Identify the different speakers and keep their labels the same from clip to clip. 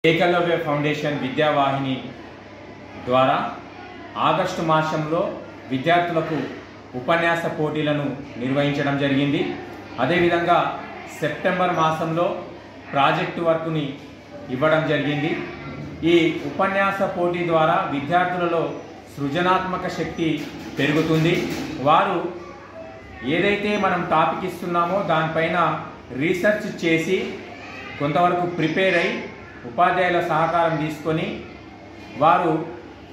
Speaker 1: Eklavya foundation Vidyavahini ద్వారా August మాసంలో విద్యార్థులకు ఉపన్యాస పోటీలను నిర్వహించడం జరిగింది. అదేవిధంగా సెప్టెంబర్ మాసంలో ప్రాజెక్టు వర్క్ని ఇవ్వడం జరిగింది. ఈ ఉపన్యాస పోటీ ద్వారా విద్యార్థులలో సృజనాత్మక శక్తి పెరుగుతుంది. వారు ఏదైతే మనం టాపిక్ ఇస్తున్నామో దానిపైన రీసెర్చ్ చేసి కొంతవరకు ప్రిపేర్ అయి ఉపాధ్యాయుల సహకారం తీసుకొని వారు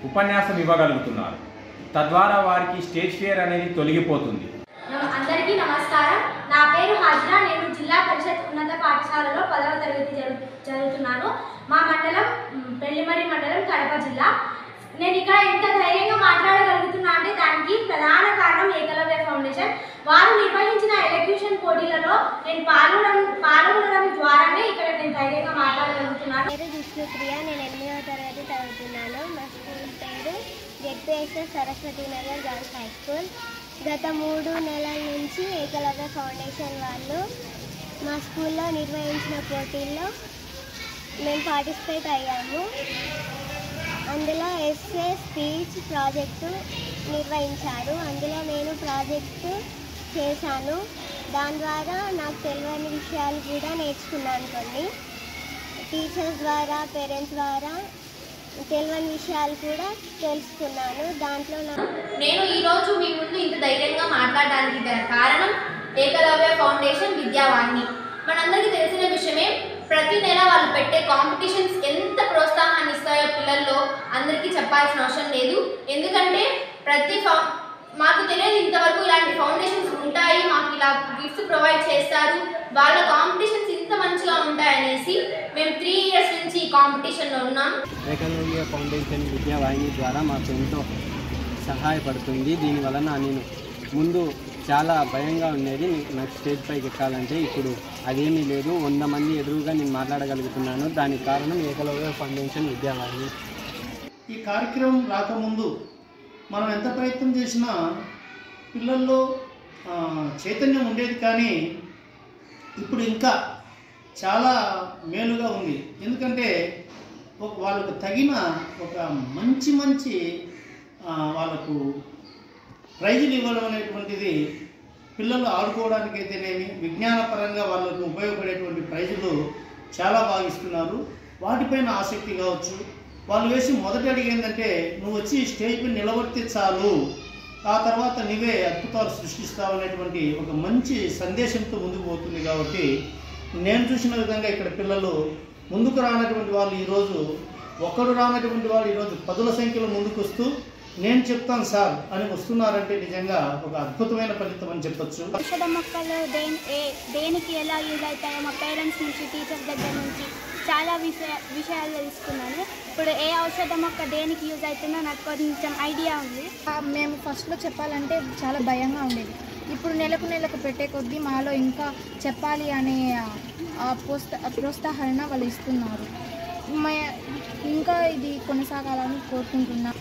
Speaker 1: ఉపన్యాసం ఇవ్వగలుగుతున్నారు. తద్వారా వారికి స్టేజ్ ఫియర్ అనేది తొలగిపోతుంది.
Speaker 2: అందరికీ నమస్కారం. నా పేరు హాజరా. నేను జిల్లా పరిషత్ ఉన్నత పాఠశాలలో 10వ తరగతి చదువుతున్నాను. మా మండలం పెళ్లిమరి మండలం, కడప జిల్లా. నేను ఇక్కడ ఇంత ధైర్యంగా మాట్లాడగలుగుతున్నా అంటే దానికి ప్రధాన కారణం ఏకలవ్య ఫౌండేషన్. వారు నిర్వహించిన ఎలక్యూషన్ పోటీలలో నేను పాల్గొనడం ద్వారానే ఇక్కడ నేను ధైర్యంగా మాట్లాడగలుగుతున్నాను.
Speaker 3: పేరు విష్ణుప్రియ. నేను 8వ తరగతి చదువుతున్నాను. మా స్కూల్ పేరు ZPSS Saraswati Nagar girls high school. గత 3 నెలల నుంచి ఏకలవ్య ఫౌండేషన్ వాళ్ళు మా స్కూల్లో నిర్వహించిన పోటీల్లో మేము పార్టిసిపేట్ అయ్యాము. అందులో ఎస్ఏ స్పీచ్ ప్రాజెక్టు నిర్వహించారు. అందులో నేను ప్రాజెక్టు చేశాను. దాని ద్వారా నాకు తెలియని విషయాలు కూడా నేర్చుకున్నాను. కొన్ని టీచర్స్ ద్వారా, పేరెంట్స్ ద్వారా తెలియని విషయాలు కూడా తెలుసుకున్నాను. దాంట్లో
Speaker 2: నేను ఈరోజు మీ ముందు ఇంత ధైర్యంగా మాట్లాడడానికి గల కారణం ఏకలవ్య ఫౌండేషన్ విద్యావాహిని. మనందరికీ తెలిసిన విషయమే, ప్రతి నెల వాళ్ళు పెట్టే కాంపిటీషన్స్ ఎంత ప్రోత్సాహాన్ని ఇస్తాయో పిల్లల్లో అందరికీ చెప్పాల్సిన అవసరం లేదు. ఎందుకంటే మాకు తెలియదు ఇంతవరకు ఇలాంటి ఫౌండేషన్స్ ఉంటాయి, మాకు ఇలా గిఫ్ట్స్ ప్రొవైడ్ చేస్తారు, వాళ్ళ కాంపిటీషన్స్ ఇంత మంచిగా ఉంటాయనేసి మేము 3 ఇయర్స్ నుంచి ఈ కాంపిటీషన్లో ఉన్నాం.
Speaker 4: ఏకలవ్య ఫౌండేషన్ విద్యావాహిని ద్వారా మాకు ఎంతో సహాయపడుతుంది. దీనివలన నేను ముందు చాలా భయంగా ఉండేది, నాకు స్టేజ్ పైకి ఎక్కాలంటే. ఇప్పుడు అదేమీ లేదు. 100 మంది ఎదురుగా నేను మాట్లాడగలుగుతున్నాను. దానికి కారణం ఏకలవ్య ఫౌండేషన్ విద్యావాహిని.
Speaker 5: ఈ కార్యక్రమం రాకముందు మనం ఎంత ప్రయత్నం చేసినా పిల్లల్లో చైతన్యం ఉండేది, కానీ ఇప్పుడు ఇంకా చాలా మేలుగా ఉంది. ఎందుకంటే వాళ్ళకు తగిన ఒక మంచి వాళ్ళకు ప్రైజులు ఇవ్వడం అనేటువంటిది పిల్లలు ఆడుకోవడానికైతేనేమి, విజ్ఞానపరంగా వాళ్ళకు ఉపయోగపడేటువంటి ప్రైజులు చాలా బాగా ఇస్తున్నారు. వాటిపైన ఆసక్తి కావచ్చు. వాళ్ళు వేసి మొదటి అడిగి ఏంటంటే, నువ్వు వచ్చి స్టేజ్ పైన నిలబడితే చాలు, ఆ తర్వాత నువ్వే అద్భుతాలు సృష్టిస్తావు అనేటువంటి ఒక మంచి సందేశంతో ముందుకు పోతుంది. కాబట్టి నేను చూసిన విధంగా ఇక్కడ పిల్లలు ముందుకు రానటువంటి వాళ్ళు ఈరోజు, ఒక్కడు రానటువంటి వాళ్ళు ఈరోజు 10ల సంఖ్యలో ముందుకు వస్తూ నేను చెప్తాను సార్ అని వస్తున్నారంటే నిజంగా ఒక అద్భుతమైన ఫలితం అని చెప్పొచ్చు.
Speaker 3: ఔషధ మొక్కలు దేనికి ఎలా యూజ్ అవుతాయో మా పేరెంట్స్ నుంచి, టీచర్స్ దగ్గర నుంచి చాలా విషయాలు తెలుసుకున్నాను. ఇప్పుడు ఏ ఔషధ మొక్క దేనికి యూజ్ అవుతుందో నాకు కొంచెం ఐడియా ఉంది.
Speaker 6: మేము ఫస్ట్లో చెప్పాలంటే చాలా భయంగా ఉండేది. ఇప్పుడు నెలకు పెట్టే కొద్దీ మాలో ఇంకా చెప్పాలి అనే ప్రోత్సాహన వాళ్ళు ఇస్తున్నారు. ఇంకా ఇది కొనసాగాలని కోరుకుంటున్నాను.